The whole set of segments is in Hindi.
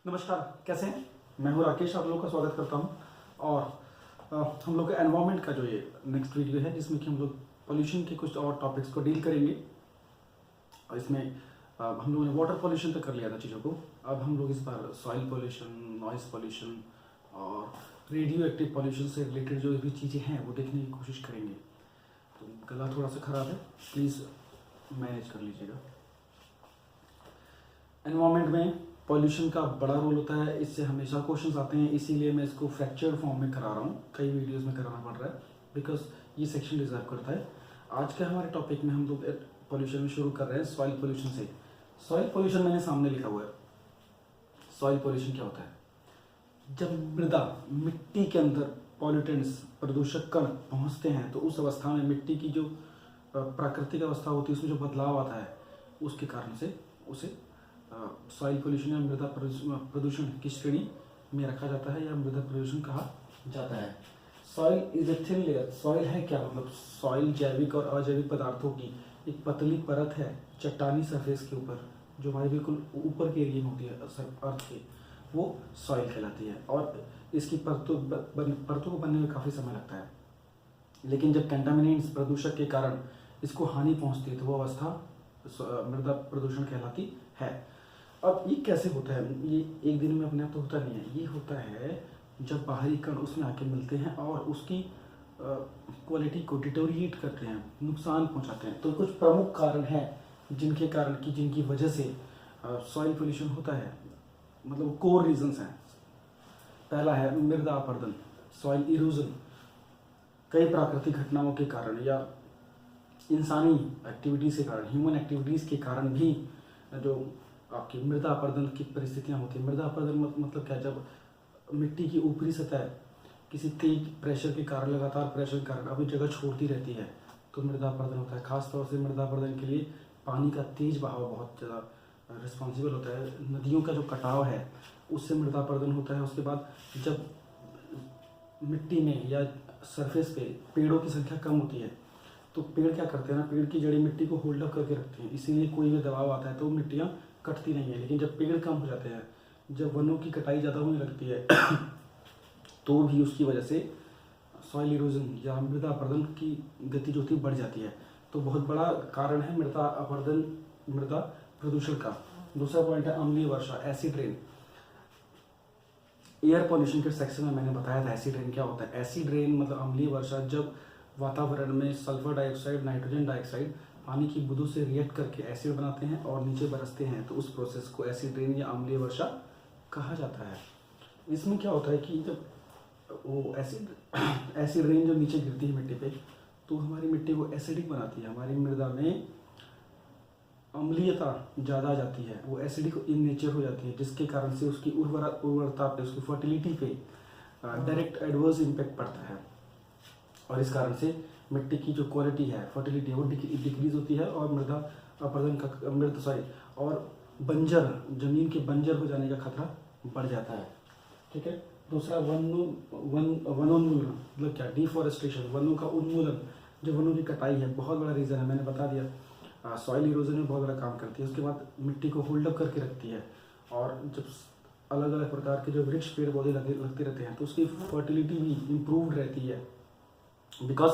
नमस्कार, कैसे हैं? मैं हूं राकेश, आप लोगों का स्वागत करता हूं। और हम लोग का एनवायरनमेंट का जो ये नेक्स्ट वीडियो है, जिसमें कि हम लोग पोल्यूशन के कुछ और टॉपिक्स को डील करेंगे। और इसमें हम लोगों ने वाटर पोल्यूशन तक कर लिया था चीज़ों को। अब हम लोग इस बार सॉइल पोल्यूशन, नॉइज़ पोल्यूशन और रेडियो एक्टिव पोल्यूशन से रिलेटेड जो भी चीज़ें हैं वो देखने की कोशिश करेंगे। तो गला थोड़ा सा ख़राब है, प्लीज़ मैनेज कर लीजिएगा। एनवायरनमेंट में पॉल्यूशन का बड़ा रोल होता है, इससे हमेशा क्वेश्चंस आते हैं, इसीलिए मैं इसको फ्रैक्चर्ड फॉर्म में करा रहा हूँ। कई वीडियोस में कराना पड़ रहा है बिकॉज ये सेक्शन डिजर्व करता है। आज के हमारे टॉपिक में हम लोग पॉल्यूशन में शुरू कर रहे हैं सॉइल पॉल्यूशन से। सॉइल पॉल्यूशन मैंने सामने लिखा हुआ है। सॉइल पॉल्यूशन क्या होता है? जब मृदा, मिट्टी के अंदर पॉल्यूटेंट्स, प्रदूषक कण पहुँचते हैं तो उस अवस्था में मिट्टी की जो प्राकृतिक अवस्था होती है उसमें जो बदलाव आता है, उसके कारण से उसे सॉइल पोल्यूशन या मृदा प्रदूषण की श्रेणी में रखा जाता है या मृदा प्रदूषण कहा जाता है। Soil is a thin layer. Soil है क्या? मतलब सॉइल जैविक और अजैविक पदार्थों की एक पतली परत है चट्टानी सरफेस के ऊपर, जो हमारे बिल्कुल ऊपर के एरिया में होती है अर्थ के, वो सॉइल कहलाती है। और इसकी परतों को बनने में काफ़ी समय लगता है, लेकिन जब कंटामिनेंट्स, प्रदूषक के कारण इसको हानि पहुंचती है तो वो अवस्था मृदा प्रदूषण कहलाती है। अब ये कैसे होता है? ये एक दिन में अपने आप तो होता नहीं है। ये होता है जब बाहरी कण उसमें आके मिलते हैं और उसकी क्वालिटी को डिटोरिएट करते हैं, नुकसान पहुंचाते हैं। तो कुछ प्रमुख कारण हैं जिनकी वजह से सॉइल पोल्यूशन होता है। मतलब कोर रीजंस हैं। पहला है मृदा अपरदन, सॉइल इरोजन। कई प्राकृतिक घटनाओं के कारण या इंसानी एक्टिविटीज़ के कारण, ह्यूमन एक्टिविटीज़ के कारण भी जो आपकी मृदा अपरदन की परिस्थितियाँ होती हैं। मृदा अपरदन मतलब क्या? जब मिट्टी की ऊपरी सतह किसी तेज प्रेशर के कारण, लगातार प्रेशर के कारण अपनी जगह छोड़ती रहती है तो मृदा अपरदन होता है। खासतौर से मृदा अपरदन के लिए पानी का तेज बहाव बहुत ज़्यादा रिस्पॉन्सिबल होता है। नदियों का जो कटाव है उससे मृदा अपरदन होता है। उसके बाद जब मिट्टी में या सरफेस पे पेड़ों की संख्या कम होती है तो पेड़ क्या करते हैं ना, पेड़ की जड़ें मिट्टी को होल्ड अप करके रखती हैं, इसीलिए कोई भी दबाव आता है तो मिट्टियाँ कटती नहीं है। लेकिन जब पेड़ कम हो जाते हैं, जब वनों की कटाई ज़्यादा होने लगती है तो भी उसकी वजह से सॉइल इरोजन या मृदा अपरदन की गति जो थी बढ़ जाती है। तो बहुत बड़ा कारण है मृदा अपरदन, मृदा प्रदूषण का। दूसरा पॉइंट है अम्लीय वर्षा, एसिड रेन। एयर पॉल्यूशन के सेक्शन में मैंने बताया था एसिड रेन क्या होता है। एसिड रेन मतलब अम्लीय वर्षा, जब वातावरण में सल्फर डाइऑक्साइड, नाइट्रोजन डाइऑक्साइड पानी की बूंदों से रिएक्ट करके एसिड बनाते हैं और नीचे बरसते हैं, तो उस प्रोसेस को एसिड रेन या अम्लीय वर्षा कहा जाता है। इसमें क्या होता है कि जब वो एसिड रेन जो नीचे गिरती है मिट्टी पे, तो हमारी मिट्टी को एसिडिक बनाती है। हमारी मृदा में अम्लीयता ज़्यादा आ जाती है, वो एसिडिक इन नेचर हो जाती है, जिसके कारण से उसकी उर्वरता पे, उसकी फर्टिलिटी पे डायरेक्ट एडवर्स इम्पैक्ट पड़ता है। और इस कारण से मिट्टी की जो क्वालिटी है, फर्टिलिटी, वो डिक्रीज होती है और मृदा अपरदन का और बंजर, जमीन के बंजर हो जाने का खतरा बढ़ जाता है। ठीक है। दूसरा वनोन्मूलन, मतलब क्या? डिफॉरेस्टेशन, वनों का उन्मूलन, जो वनों की कटाई है, बहुत बड़ा रीज़न है, मैंने बता दिया। सॉइल इरोजन में बहुत बड़ा काम करती है। उसके बाद मिट्टी को होल्ड अप करके रखती है, और जब अलग अलग प्रकार के जो वृक्ष, पेड़ पौधे लगते रहते हैं तो उसकी फर्टिलिटी भी इम्प्रूव्ड रहती है, बिकॉज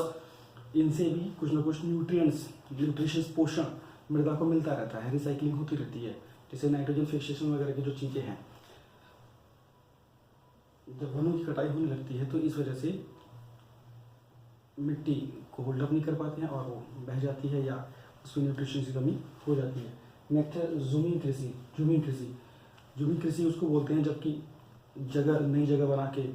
इनसे भी कुछ ना कुछ न्यूट्रिशंस, पोषण मृदा को मिलता रहता है, रिसाइकलिंग होती रहती है, जैसे नाइट्रोजन फिक्सेशन वगैरह की जो चीज़ें हैं। जब वनों की कटाई होने लगती है तो इस वजह से मिट्टी को होल्ड अप नहीं कर पाते हैं और वो बह जाती है या उसमें न्यूट्रिशन की कमी हो जाती है। नेक्स्ट है ज़ूमिंग कृषि। ज़ूमिंग कृषि उसको बोलते हैं जबकि नई जगह बना के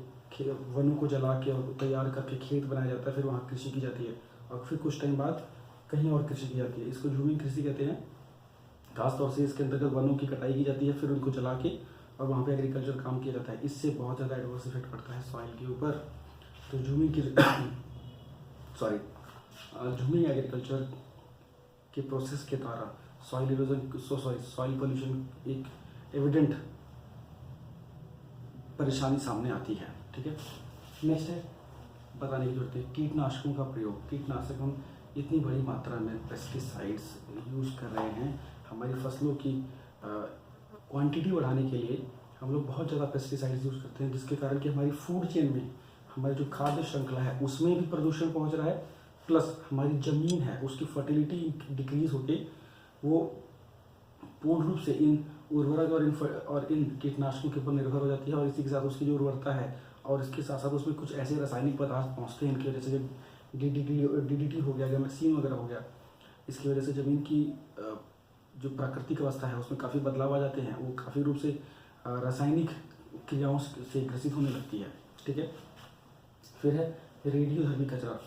वनों को जला के और तैयार करके खेत बनाया जाता है, फिर वहाँ कृषि की जाती है और फिर कुछ टाइम बाद कहीं और कृषि की जाती है। इसको ज़ूमिंग कृषि कहते हैं। खासतौर से इसके अंतर्गत वनों की कटाई की जाती है, फिर उनको जला के और वहाँ पे एग्रीकल्चर काम किया जाता है। इससे बहुत ज़्यादा एडवर्स इफेक्ट पड़ता है सॉइल के ऊपर। तो ज़ूमिंग एग्रीकल्चर के प्रोसेस के द्वारा सॉइल पोल्यूशन एक एविडेंट परेशानी सामने आती है। ठीक है। नेक्स्ट है, बताने की जरूरत है, कीटनाशकों का प्रयोग। कीटनाशक हम इतनी बड़ी मात्रा में पेस्टिसाइड्स यूज़ कर रहे हैं, हमारी फसलों की क्वांटिटी बढ़ाने के लिए हम लोग बहुत ज़्यादा पेस्टिसाइड्स यूज़ करते हैं, जिसके कारण कि हमारी फूड चेन में, हमारी जो खाद्य श्रृंखला है उसमें भी प्रदूषण पहुंच रहा है, प्लस हमारी ज़मीन है उसकी फर्टिलिटी डिक्रीज होके वो पूर्ण रूप से इन उर्वरक और इन कीटनाशकों के ऊपर निर्भर हो जाती है, और इसी के साथ उसकी जो उर्वरता है और इसके साथ साथ उसमें कुछ ऐसे रासायनिक पदार्थ पहुँचते हैं इनकी वजह से, DDT हो गया, गैमेक्सिन वगैरह हो गया, इसकी वजह से ज़मीन की जो प्राकृतिक अवस्था है उसमें काफ़ी बदलाव आ जाते हैं, वो काफ़ी रूप से रासायनिक क्रियाओं से ग्रसित होने लगती है। ठीक है, फिर है रेडियोधर्मी कचरा।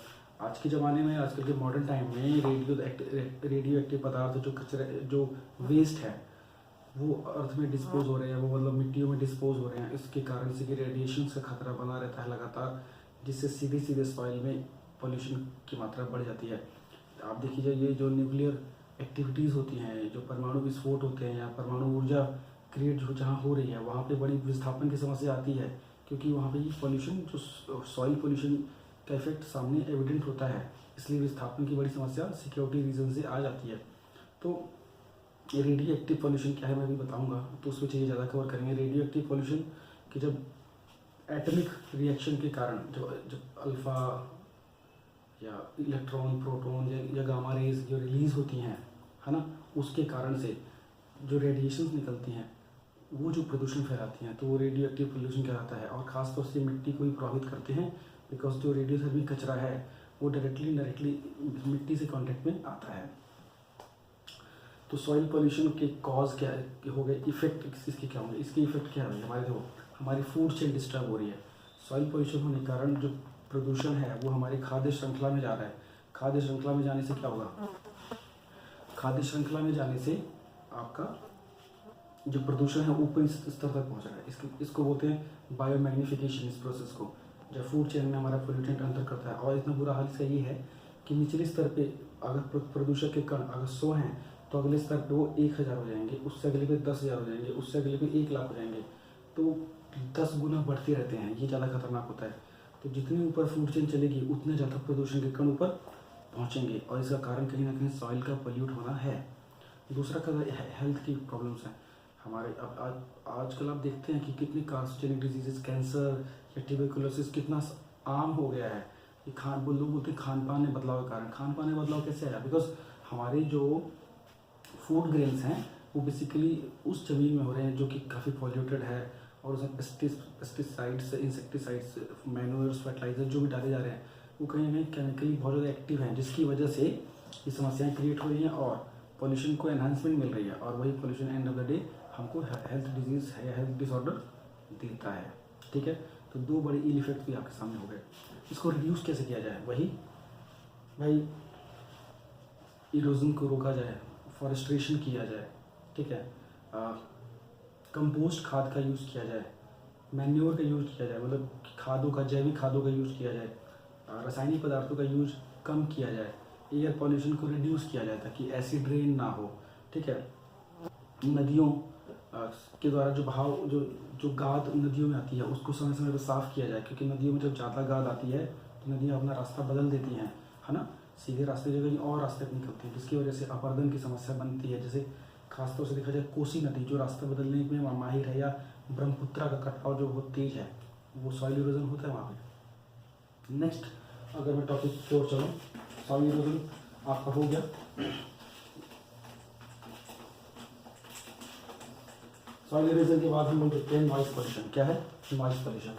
आज के ज़माने में, आजकल के मॉडर्न टाइम में रेडियो एक्टिव पदार्थ जो कचरा, जो वेस्ट है वो अर्थ में डिस्पोज हो रहे हैं, वो मतलब मिट्टियों में डिस्पोज हो रहे हैं। इसके कारण से कि रेडिएशन का खतरा बना रहता है लगातार, जिससे सीधे सॉइल में पॉल्यूशन की मात्रा बढ़ जाती है। आप देखिए, ये जो न्यूक्लियर एक्टिविटीज़ होती हैं, जो परमाणु विस्फोट होते हैं या परमाणु ऊर्जा क्रिएट जो जहाँ हो रही है, वहाँ पे बड़ी विस्थापन की समस्या आती है, क्योंकि वहाँ पे पॉल्यूशन, जो सॉइल पॉल्यूशन का इफेक्ट सामने एविडेंट होता है, इसलिए विस्थापन की बड़ी समस्या सिक्योरिटी रीजन से आ जाती है। तो ये रेडियो एक्टिव पॉल्यूशन क्या है मैं भी बताऊंगा, तो उसमें चाहिए ज़्यादा कवर करेंगे। रेडियो एक्टिव पॉल्यूशन कि जब एटमिक रिएक्शन के कारण जब अल्फ़ा या इलेक्ट्रॉन, प्रोटॉन या गामा रेज जो रिलीज़ होती हैं, है ना, उसके कारण से जो रेडिएशंस निकलती हैं वो जो प्रदूषण फैलाती हैं, तो वो रेडियो एक्टिव पोल्यूशन कहलाता है। और ख़ासतौर से मिट्टी को भी प्रभावित करते हैं, बिकॉज जो रेडियोधर्मी कचरा है वो डायरेक्टली मिट्टी से कांटेक्ट में आता है। तो सॉइल पोल्यूशन के कॉज क्या हो गए, इफेक्ट इसके क्या होंगे, इसके इफेक्ट क्या है, हमारी फूड चेन डिस्टर्ब हो रही है। सॉइल पोल्यूशन होने के कारण जो प्रदूषण है वो हमारी खाद्य श्रृंखला में जा रहा है। खाद्य श्रृंखला में जाने से क्या होगा, खाद्य श्रृंखला में जाने से आपका जो प्रदूषण है ऊपरी स्तर तक पहुंच रहा है। इसको बोलते हैं बायोमैग्निफिकेशन। इस प्रोसेस को जब फूड चेन में हमारा पोल्यूटेंट अंतर करता है, और इतना बुरा हाल इसका ये है कि निचले स्तर पे अगर प्रदूषक के कण अगर 100 हैं तो अगले स्तर पे वो 1000 हो जाएंगे, उससे अगले पे 10,000 हो जाएंगे, उससे अगले पे 1,00,000 हो जाएंगे। तो 10 गुना बढ़ते रहते हैं, ये ज़्यादा खतरनाक होता है। तो जितनी ऊपर फूड चेन चलेगी उतने ज़्यादा प्रदूषण के कण ऊपर पहुँचेंगे, और इसका कारण कहीं ना कहीं सॉइल का पोल्यूट होना है। दूसरा कारण हेल्थ की प्रॉब्लम्स हैं हमारे। अब आजकल आप देखते हैं कि कितनी कार्सिनोजेनिक डिजीजेस, कैंसर या ट्यूबरकुलोसिस कितना आम हो गया है। ये लोग बोलते हैं खान पान में बदलाव के कारण। खान पान में बदलाव कैसे आया, बिकॉज हमारे जो फूड ग्रेन्स हैं वो बेसिकली उस ज़मीन में हो रहे हैं जो कि काफ़ी पॉल्यूटेड है, और उसमें पेस्टिसाइड्स, इंसेक्टिसाइड्स, मैन्योर्स, फर्टिलाइजर जो भी डाले जा रहे हैं वो कहीं ना कहीं केमिकली बहुत ज़्यादा एक्टिव हैं, जिसकी वजह से ये समस्याएं क्रिएट हो रही हैं और पॉल्यूशन को एनहांसमेंट मिल रही है, और वही pollution end of the day हमको हेल्थ डिजीज़ है या हेल्थ डिसऑर्डर देता है। ठीक है, तो दो बड़े इल इफेक्ट भी आपके सामने हो गए। इसको रिड्यूस कैसे किया जाए, वही भाई इरोजन को रोका जाए, फॉरेस्ट्रेशन किया जाए, ठीक है, कंपोस्ट खाद का यूज़ किया जाए, मैन्योर का यूज़ किया जाए, मतलब खादों का, जैविक खादों का यूज़ किया जाए, रासायनिक पदार्थों का यूज़ कम किया जाए, एयर पॉल्यूशन को रिड्यूस किया जाए ताकि एसिड रेन ना हो। ठीक है, नदियों के द्वारा जो बहाव, जो गाद नदियों में आती है उसको समय समय पर साफ़ किया जाए, क्योंकि नदियों में जब ज़्यादा गाद आती है तो नदियाँ अपना रास्ता बदल देती हैं, है ना, सीधे रास्ते जगह कहीं और रास्ते पर निकलती हैं, जिसकी वजह से अपरदन की समस्या बनती है। जैसे खासतौर से देखा जाए कोसी नदी जो रास्ता बदलने में माहिर है, या ब्रह्मपुत्रा का कटाव जो बहुत तेज है, वो सॉइल इरोजन होता है वहाँ पे। नेक्स्ट अगर मैं टॉपिक की ओर चलूँ, सॉइल इरोजन आपका हो गया। सॉइल इरोजन के बाद हम लोग देखते हैं नॉइज पोल्यूशन। क्या है नॉइज पोल्यूशन?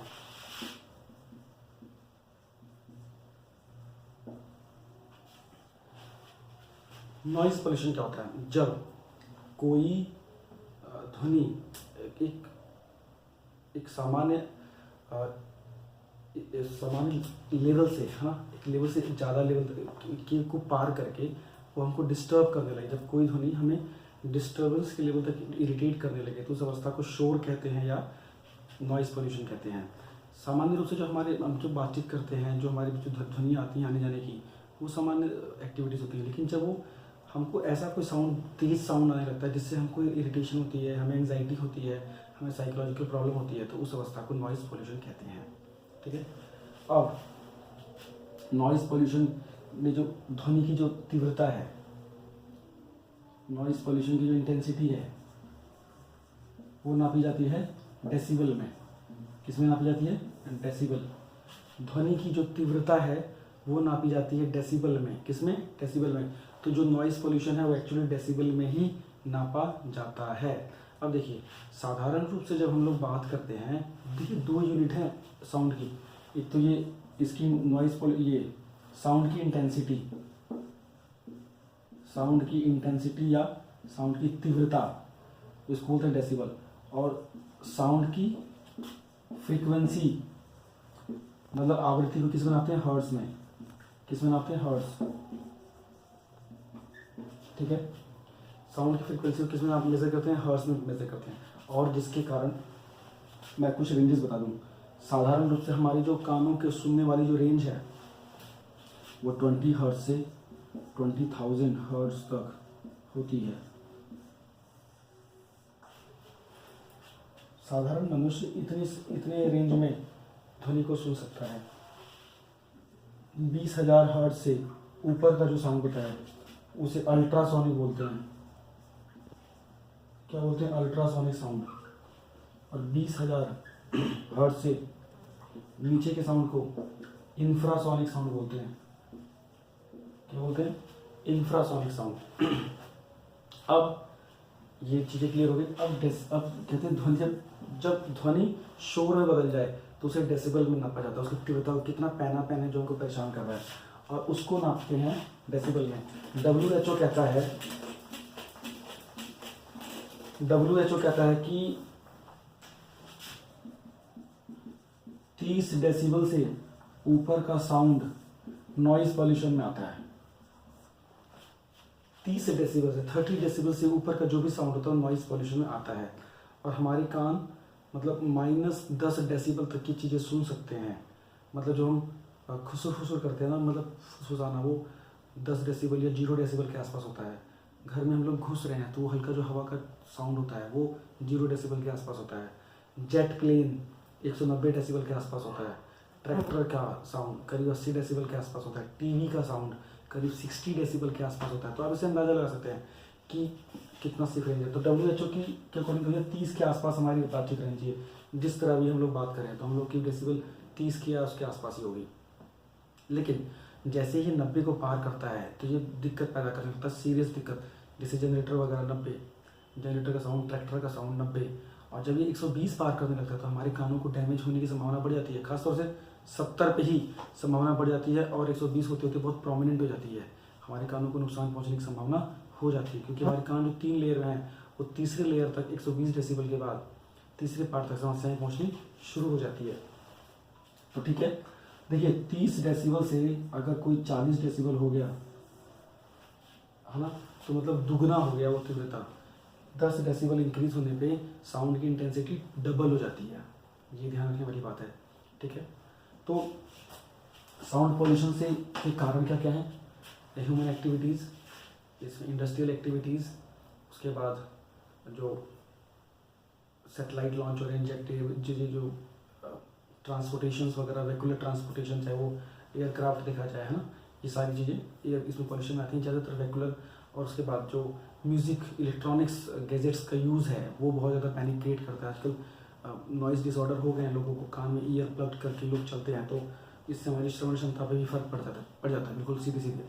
नॉइज पोल्यूशन क्या होता है, जब कोई ध्वनि एक सामान्य लेवल से, हाँ, एक लेवल से ज़्यादा लेवल के को पार करके वो हमको डिस्टर्ब करने लगे। जब कोई ध्वनि हमें डिस्टर्बेंस के लेवल तक इरिटेट करने लगे तो उस अवस्था को शोर कहते हैं या नॉइज़ पोल्यूशन कहते हैं। सामान्य रूप से हम जो बातचीत करते हैं, जो हमारी जो ध्वनि आती हैं आने जाने की, वो सामान्य एक्टिविटीज़ होती हैं। लेकिन जब वो हमको ऐसा कोई साउंड, तेज साउंड आने लगता है जिससे हमको इरिटेशन होती है, हमें एंजाइटी होती है, हमें साइकोलॉजिकल प्रॉब्लम होती है, तो उस अवस्था को नॉइज़ पोल्यूशन कहते हैं। ठीक है, अब नॉइज़ पोल्यूशन में जो ध्वनि की जो तीव्रता है, नॉइज़ पोल्यूशन की जो इंटेंसिटी है, वो नापी जाती है डेसिबल में। किसमें नापी जाती है? डेसिबल। ध्वनि की जो तीव्रता है वो नापी जाती है डेसिबल में। किसमें? डेसिबल में। तो जो नॉइस पोल्यूशन है वो एक्चुअली डेसिबल में ही नापा जाता है। अब देखिए, साधारण रूप से जब हम लोग बात करते हैं, देखिए 2 यूनिट है साउंड की। एक तो ये इसकी नॉइस ये साउंड की इंटेंसिटी, या साउंड की तीव्रता, इसको बोलते हैं डेसिबल। और साउंड की फ्रीक्वेंसी, मतलब आवृत्ति को किसमें नापते हैं? हर्ट्ज में। किसमें नापते हैं? हर्ट्ज। ठीक है, साउंड की फ्रीक्वेंसी को किसमें आप मेजर करते हैं? हर्ट्ज में मेजर करते हैं। और जिसके कारण मैं कुछ रेंजेस बता दूं। साधारण रूप से हमारी जो कानों के सुनने वाली जो रेंज है वो 20 हर्ट्ज से 20,000 हर्ट्ज तक होती है। साधारण मनुष्य इतने रेंज में ध्वनि को सुन सकता है। 20,000 हर्ट्ज से ऊपर का जो साउंड होता है उसे अल्ट्रासोनिक बोलते हैं। क्या बोलते हैं? Ultrasonic sound. और 20,000 हर्ट्ज से नीचे के साउंड को इंफ्रासोनिक साउंड बोलते हैं। क्या बोलते हैं? Infrasonic sound. अब ये चीजें क्लियर हो गई। अब कहते हैं ध्वनि, जब ध्वनि शोर में बदल जाए तो उसे डेसिबल में नापा जाता है। उसकी तीव्रता कितना पैना है जो उनको परेशान कर रहा है, और उसको नापते हैं डेसिबल में। WHO कहता है कि 30 डेसिबल से ऊपर का साउंड नॉइज पॉल्यूशन में आता है। 30 डेसिबल से 30 डेसिबल से ऊपर का जो भी साउंड होता है नॉइज पॉल्यूशन में आता है। और हमारे कान मतलब -10 डेसिबल तक की चीज़ें सुन सकते हैं। मतलब जो हम खुसुर करते हैं ना, मतलब फुसफुसाना, वो 10 डेसिबल या 0 डेसिबल के आसपास होता है। घर में हम लोग घुस रहे हैं तो वो हल्का जो हवा का साउंड होता है वो 0 डेसिबल के आसपास होता है। जेट प्लेन 190 डेसिबल के आसपास होता है। ट्रैक्टर का साउंड करीब 80 डेसिबल के आसपास होता है। टीवी का साउंड करीब 60 डेसिबल के आसपास होता है। तो आप इसे अंदाजा लगा सकते हैं कि कितना सेफ रेंज है। तो WHO की अकॉर्डिंग 30 के आसपास हमारी बातचीत रहनी चाहिए। जिस तरह भी हम लोग बात करें तो हम लोग की डेसिबल 30 की या उसके आसपास ही होगी। लेकिन जैसे ही 90 को पार करता है तो ये दिक्कत पैदा कर सकता है, सीरियस दिक्कत। जैसे जनरेटर वगैरह 90, जनरेटर का साउंड, ट्रैक्टर का साउंड 90। और जब ये 120 पार करने लगता है तो हमारे कानों को डैमेज होने की संभावना बढ़ जाती है। खासतौर से 70 पे ही संभावना बढ़ जाती है, और 120 होते होते बहुत प्रोमिनेंट हो जाती है। हमारे कानों को नुकसान पहुंचने की संभावना हो जाती है, क्योंकि हमारे कान जो 3 लेयर में हैं वो तीसरे लेयर तक 120 डेसिबल के बाद तीसरे पार्ट तक समस्याएं पहुंचनी शुरू हो जाती है। तो ठीक है, देखिए 30 डेसिबल से अगर कोई 40 डेसिबल हो गया है ना, तो मतलब दुगना हो गया वो तीव्रता। 10 डेसिबल इंक्रीज होने पे साउंड की इंटेंसिटी डबल हो जाती है। ये ध्यान रखने वाली बात है। ठीक है, तो साउंड पोल्यूशन से के कारण क्या क्या है? ह्यूमन एक्टिविटीज़, इसमें इंडस्ट्रियल एक्टिविटीज़, उसके बाद जो सैटेलाइट लॉन्च और इंजेक्टिव जो ट्रांसपोर्टेशन वगैरह, वेहिकुलर ट्रांसपोर्टेशन, चाहे वो एयरक्राफ्ट देखा जाए, है ना, ये सारी चीज़ें इसमें पॉल्यूशन में आती हैं ज़्यादातर वेहिकुलर। और उसके बाद जो म्यूज़िक, इलेक्ट्रॉनिक्स, गैजेट्स का यूज़ है वो बहुत ज़्यादा पैनिक क्रिएट करता है। आजकल नॉइज़ डिसऑर्डर हो गए हैं लोगों को, कान में ईयर प्लग करके लोग चलते हैं, तो इससे हमारी श्रवण क्षमता पर भी फर्क पड़ जाता है, बिल्कुल सीधे।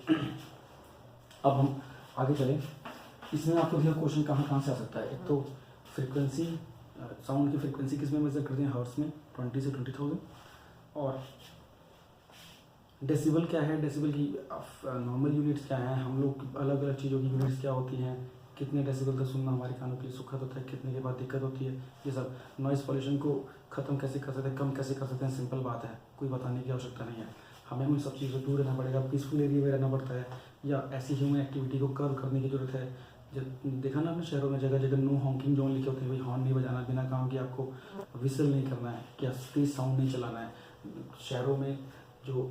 अब हम आगे चलें। इसमें आपको देखिए क्वेश्चन कहाँ से आ सकता है। एक तो फ्रीक्वेंसी, साउंड की फ्रीक्वेंसी किस में मेजर करते हैं? हर्ट्ज में, 20 से 20,000। और डेसिबल क्या है? डेसिबल की नॉर्मल यूनिट्स क्या हैं? हम लोग अलग अलग चीज़ों की यूनिट्स क्या होती हैं? कितने डेसिबल तक सुनना हमारे कानों के लिए सुखद होता है, कितने के बाद दिक्कत होती है? ये सब नॉइज़ पॉल्यूशन को ख़त्म कैसे कर सकते हैं, कम कैसे कर सकते हैं? सिंपल बात है, कोई बताने की आवश्यकता नहीं है। हमें उन सब चीज़ों से दूर रहना पड़ेगा, पीसफुल एरिया में रहना पड़ता है, या ऐसी ह्यूमन एक्टिविटी को कर्व करने की जरूरत है। जब देखा ना आपने शहरों में जगह जगह नो हॉकिंग जोन लिखे होते हैं, भाई हॉर्न नहीं बजाना, बिना काम के आपको विसल नहीं करना है, क्या तेज साउंड नहीं चलाना है। शहरों में जो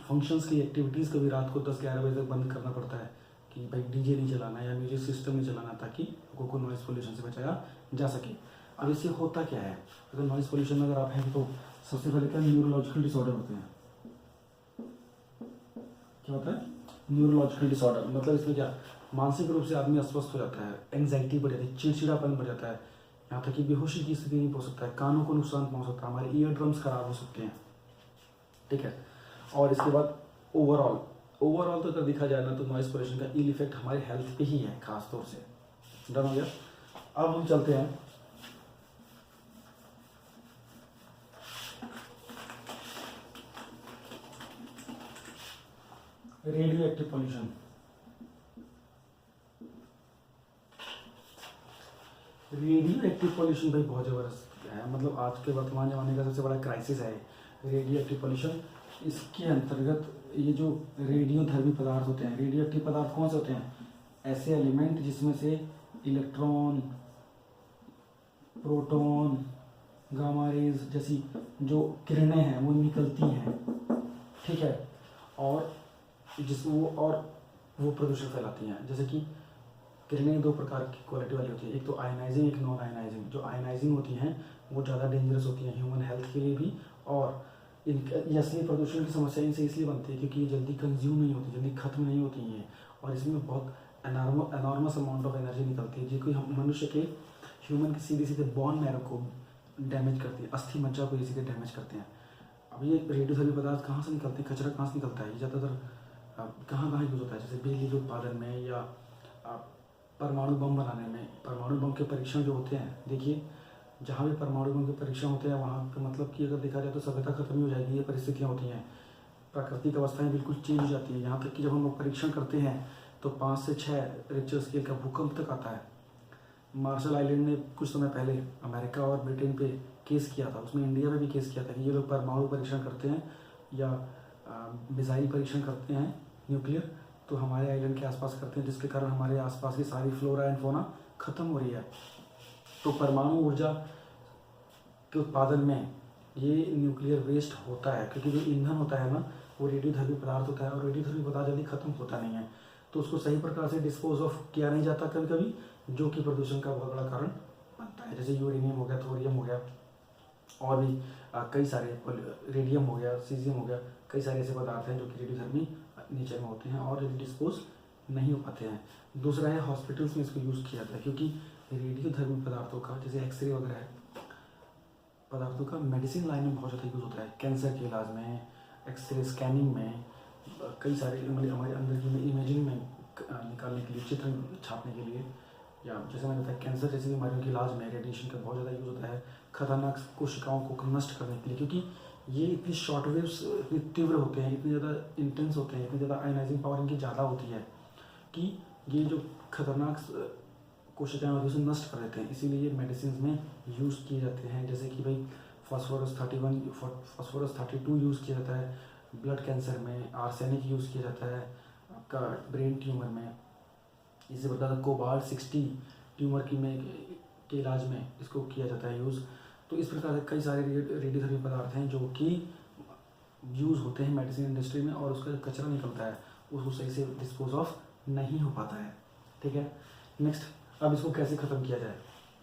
फंक्शंस की एक्टिविटीज़ को भी रात को 10-11 बजे तक बंद करना पड़ता है कि भाई डीजे नहीं चलाना या म्यूजिक सिस्टम नहीं चलाना, ताकि लोगों को नॉइज़ पोल्यूशन से बचाया जा सके। अब इससे होता क्या है? अगर नॉइज़ पोल्यूशन में अगर आप हैं तो सबसे पहले क्या न्यूरोलॉजिकल डिसऑर्डर होते हैं। क्या होता है? Neurological disorder. मतलब इसमें क्या, मानसिक रूप से आदमी अस्वस्थ हो जाता है, एंग्जाइटी बढ़ जाती है, चिड़चिड़ापन बढ़ जाता है, यहाँ तक कि बेहोशी की स्थिति नहीं पहुँच सकता है, कानों को नुकसान पहुँच सकता है, हमारे ईयर ड्रम्स खराब हो सकते हैं, ठीक है। और इसके बाद ओवरऑल तो अगर देखा जाए ना तो नॉइज़ पोल्यूशन का इल इफेक्ट हमारे हेल्थ पे ही है खास तौर से। डन हो गया। अब हम चलते हैं radio active pollution. Radio active pollution भाई बहुत ज़बरदस्त है, मतलब आज के वर्तमान ज़माने का सबसे बड़ा क्राइसिस है रेडियो एक्टिव पॉल्यूशन। इसके अंतर्गत ये जो रेडियो धर्मी पदार्थ होते हैं, रेडियो एक्टिव पदार्थ कौन से होते हैं? ऐसे एलिमेंट जिसमें से इलेक्ट्रॉन, प्रोटॉन, गामा रेज जैसी जो किरणें हैं वो निकलती हैं, ठीक है, और वो प्रदूषण फैलाती हैं। जैसे कि किरणें दो प्रकार की क्वालिटी वाली होती है, एक तो आयनाइजिंग, एक नॉन आयनाइजिंग। जो आयनाइजिंग होती हैं वो ज़्यादा डेंजरस होती हैं ह्यूमन हेल्थ के लिए भी, और ये असली प्रदूषण की समस्या इनसे इसलिए बनती है क्योंकि ये जल्दी कंज्यूम नहीं होती, जल्दी खत्म नहीं होती हैं, और इसमें बहुत एनॉर्मस अमाउंट ऑफ एनर्जी निकलती है, जो कि हम मनुष्य के ह्यूमन के सीधे सीधे बोन मैरो को डैमेज करती है, अस्थि मज्जा को ये सीधे डैमेज करते हैं। अब ये रेडियोधर्मी पदार्थ कहाँ से निकलते हैं, कचरा कहाँ से निकलता है, ये ज़्यादातर कहाँ कहाँ यूज़ होता है? जैसे बिजली के उत्पादन में या परमाणु बम बनाने में। परमाणु बम के परीक्षण जो होते हैं, देखिए जहाँ भी परमाणु बम के परीक्षण होते हैं वहाँ पे मतलब कि अगर देखा जाए तो सभ्यता खत्म ही हो जाएगी। ये परिस्थितियाँ होती हैं, प्राकृतिक अवस्थाएं बिल्कुल चेंज हो जाती हैं। यहाँ तक कि जब हम लोग परीक्षण करते हैं तो 5 से 6 रिक्टर स्केल का भूकंप तक आता है। मार्शल आइलैंड ने कुछ समय पहले अमेरिका और ब्रिटेन पे केस किया था, उसमें इंडिया में भी केस किया था कि ये लोग परमाणु परीक्षण करते हैं या मिसाइल परीक्षण करते हैं न्यूक्लियर, तो हमारे आइलैंड के आसपास करते हैं, जिसके कारण हमारे आसपास की सारी फ्लोरा एंड फोना खत्म हो रही है। तो परमाणु ऊर्जा के उत्पादन में ये न्यूक्लियर वेस्ट होता है, क्योंकि जो ईंधन होता है ना वो रेडियोधर्मी पदार्थ होता है, और रेडियोधर्मी पदार्थ जल्दी खत्म होता नहीं है, तो उसको सही प्रकार से डिस्पोज ऑफ किया नहीं जाता कभी कभी, जो कि प्रदूषण का बहुत बड़ा कारण बनता है। जैसे यूरेनियम हो गया, थोरियम हो गया, और भी कई सारे, रेडियम हो गया, सीजियम हो गया, कई सारे ऐसे पदार्थ हैं जो कि रेडियोधर्मी नेचर में होते हैं और जल्दी डिस्पोज नहीं हो पाते हैं। दूसरा है हॉस्पिटल्स में इसको यूज़ किया जाता है, क्योंकि रेडियोधर्मी पदार्थों का जैसे एक्सरे वगैरह है पदार्थों का मेडिसिन लाइन में बहुत ज़्यादा यूज़ होता है, कैंसर के इलाज में, एक्सरे स्कैनिंग में, कई सारे हमारे अंदर की इमेजिंग में निकालने के लिए, चित्र छापने के लिए, या जैसे मैंने बताया कैंसर जैसी बीमारियों के इलाज में रेडिएशन का बहुत ज़्यादा यूज़ होता है, खतरनाक कोशिकाओं को नष्ट करने के लिए, क्योंकि ये इतनी शॉर्ट वेव्स इतनी तीव्र होते हैं, इतने ज़्यादा इंटेंस होते हैं, इतनी ज़्यादा आयनाइजिंग पावर इनकी ज़्यादा होती है कि ये जो खतरनाक कोशिकाएं होती है उसे नष्ट कर देते हैं। इसीलिए ये मेडिसिन में यूज़ किए जाते हैं, जैसे कि भाई फास्फोरस 31, फास्फोरस 32 यूज़ किया जाता है ब्लड कैंसर में, आर्सेनिक यूज़ किया जाता है आपका ब्रेन ट्यूमर में, इसी प्रकार कोबाल्ट 60 ट्यूमर के इलाज में इसको किया जाता है यूज़। तो इस प्रकार से कई सारे रेडियोधर्मी पदार्थ हैं जो कि यूज़ होते हैं मेडिसिन इंडस्ट्री में, और उसका जो कचरा निकलता है उसको सही से डिस्पोज ऑफ नहीं हो पाता है, ठीक है। नेक्स्ट, अब इसको कैसे ख़त्म किया जाए?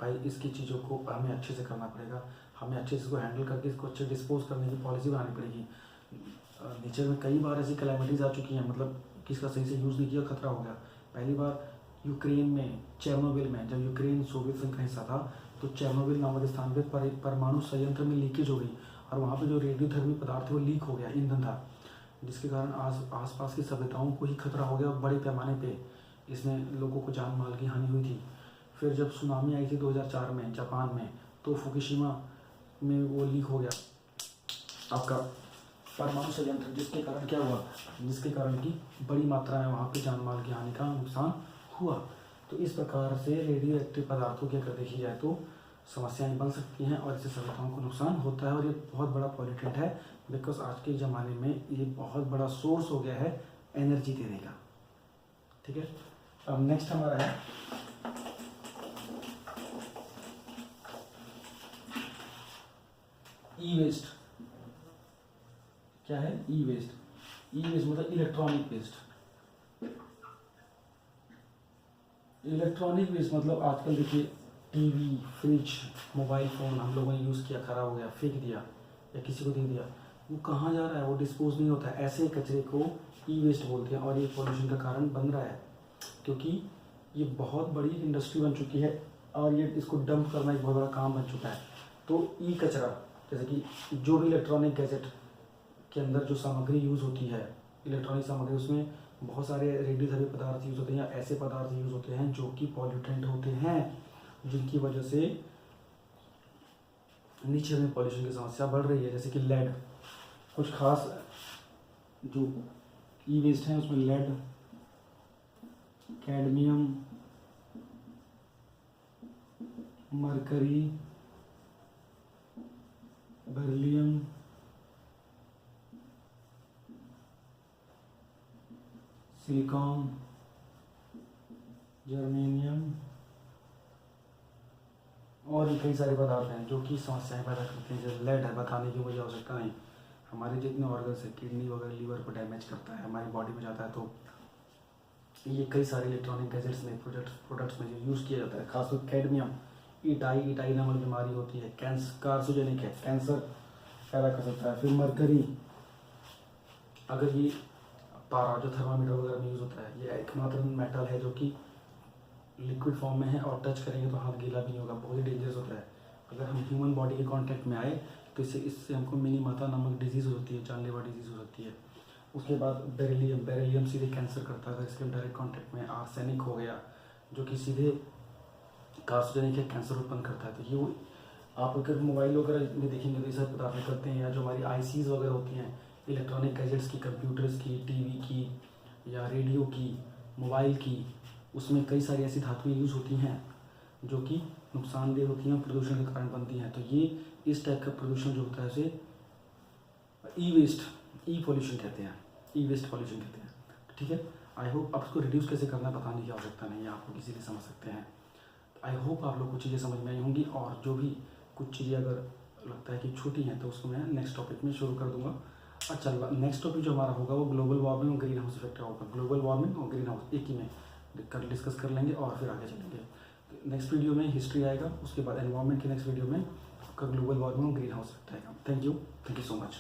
भाई इसकी चीज़ों को हमें अच्छे से करना पड़ेगा, हमें अच्छे से इसको हैंडल करके इसको अच्छे डिस्पोज करने की पॉलिसी बनानी पड़ेगी। नेचर में कई बार ऐसी कैलामिटीज़ आ चुकी हैं, मतलब किसका सही से यूज़ नहीं किया, खतरा हो गया। पहली बार यूक्रेन में, चेर्नोबिल में, जब यूक्रेन सोवियत संघ का हिस्सा था तो चेर्नोबिल नामक स्थान पर एक परमाणु संयंत्र में लीकेज हो गई, और वहाँ पे जो रेडियोधर्मी पदार्थ थे वो लीक हो गया, ईंधन था, जिसके कारण आसपास की सभ्यताओं को ही खतरा हो गया बड़े पैमाने पे। इसमें लोगों को जान माल की हानि हुई थी। फिर जब सुनामी आई थी 2004 में जापान में, तो फुकुशिमा में वो लीक हो गया आपका परमाणु संयंत्र, जिसके कारण क्या हुआ, जिसके कारण की बड़ी मात्रा में वहाँ पे जान माल की हानि का नुकसान हुआ। तो इस प्रकार से रेडियो एक्टिव पदार्थों की अगर देखी जाए तो समस्याएं बन सकती हैं, और इससे सभ्यताओं को नुकसान होता है, और ये बहुत बड़ा पॉल्यूटेंट है, बिकॉज आज के ज़माने में ये बहुत बड़ा सोर्स हो गया है एनर्जी देने का, ठीक है। अब नेक्स्ट हमारा है ई वेस्ट। क्या है ई वेस्ट? ई वेस्ट मतलब इलेक्ट्रॉनिक वेस्ट। इलेक्ट्रॉनिक वेस्ट मतलब आजकल देखिए टीवी, फ्रिज, मोबाइल फ़ोन हम लोगों ने यूज़ किया, ख़राब हो गया, फेंक दिया या किसी को दे दिया, वो कहाँ जा रहा है? वो डिस्पोज नहीं होता है। ऐसे कचरे को ई वेस्ट बोलते हैं, और ये पॉल्यूशन का कारण बन रहा है, क्योंकि ये बहुत बड़ी इंडस्ट्री बन चुकी है और ये इसको डंप करना एक बहुत बड़ा काम बन चुका है। तो ई कचरा, जैसे कि जो भी इलेक्ट्रॉनिक गैजेट के अंदर जो सामग्री यूज़ होती है, इलेक्ट्रॉनिक सामग्री, उसमें बहुत सारे रेडियोधर्मी पदार्थ यूज़ होते हैं या ऐसे पदार्थ यूज़ होते हैं जो कि पॉल्यूटेंट होते हैं, जिनकी वजह से नीचे में पॉल्यूशन की समस्या बढ़ रही है। जैसे कि लेड, कुछ खास जो ई वेस्ट हैं उसमें lead, cadmium, mercury, beryllium, silicon, germanium और भी कई सारे पदार्थ हैं जो कि समस्याएं पैदा करते हैं। जैसे लेड है, बताने की मुझे आवश्यकता नहीं, हमारे जितने ऑर्गन्स है, किडनी वगैरह, लीवर को डैमेज करता है, हमारी बॉडी में जाता है। तो ये कई सारे इलेक्ट्रॉनिक गैजेट्स में, प्रोडक्ट्स में जो यूज़ किया जाता है, खासकर कैडमियम, इटाई नामक बीमारी होती है, कार्सिनोजेनिक है, कैंसर पैदा कर सकता है। फिर मरकरी, अगर ये पारा जो थर्मामीटर वगैरह में यूज़ होता है, ये एकमात्र मेटल है जो कि लिक्विड फॉर्म में है और टच करेंगे तो हाथ गीला भी नहीं होगा, बहुत ही डेंजरस होता है। अगर हम ह्यूमन बॉडी के कांटेक्ट में आए तो इससे हमको मिनीमाता नामक डिजीज़ हो सकती है, जानलेवा डिजीज़ हो सकती है। उसके बाद बेरिलियम सीधे कैंसर करता है अगर इसके डायरेक्ट कांटेक्ट में। आर्सेनिक हो गया जो कि सीधे कार्सिनोजेनिक है, कैंसर उत्पन्न करता है। तो ये आप अगर मोबाइल वगैरह में देखेंगे तो ये सब पदार्थ निकलते हैं, या जो हमारी आईसीज वगैरह होती हैं, इलेक्ट्रॉनिक गैजेट्स की, कंप्यूटर्स की, टीवी की या रेडियो की, मोबाइल की, उसमें कई सारी ऐसी धातुएं यूज़ होती हैं जो कि नुकसानदेह होती हैं और प्रदूषण के कारण बनती हैं। तो ये इस टाइप का प्रदूषण जो होता है उसे ई वेस्ट, ई पॉल्यूशन कहते हैं, ई वेस्ट पॉल्यूशन कहते हैं। ठीक है, आई होप आप इसको रिड्यूस कैसे करना है बताने की आवश्यकता नहीं है, आप लोग इजीली समझ सकते हैं। आई होप आप लोग को चीज़ें समझ में आई होंगी, और जो भी कुछ चीज़ें अगर लगता है कि छोटी हैं तो उसको मैं नेक्स्ट टॉपिक में शुरू कर दूंगा। अच्छा, नेक्स्ट टॉपिक जो हमारा होगा वो ग्लोबल वार्मिंग और ग्रीन हाउस इफेक्ट होगा। ग्लोबल वार्मिंग और ग्रीन हाउस एक ही में डिस्कस कर लेंगे और फिर आगे चलेंगे। नेक्स्ट वीडियो में हिस्ट्री आएगा, उसके बाद एनवायरनमेंट के नेक्स्ट वीडियो में आपका ग्लोबल वार्मिंग और ग्रीन हाउस इफेक्ट आएगा। Thank you so much.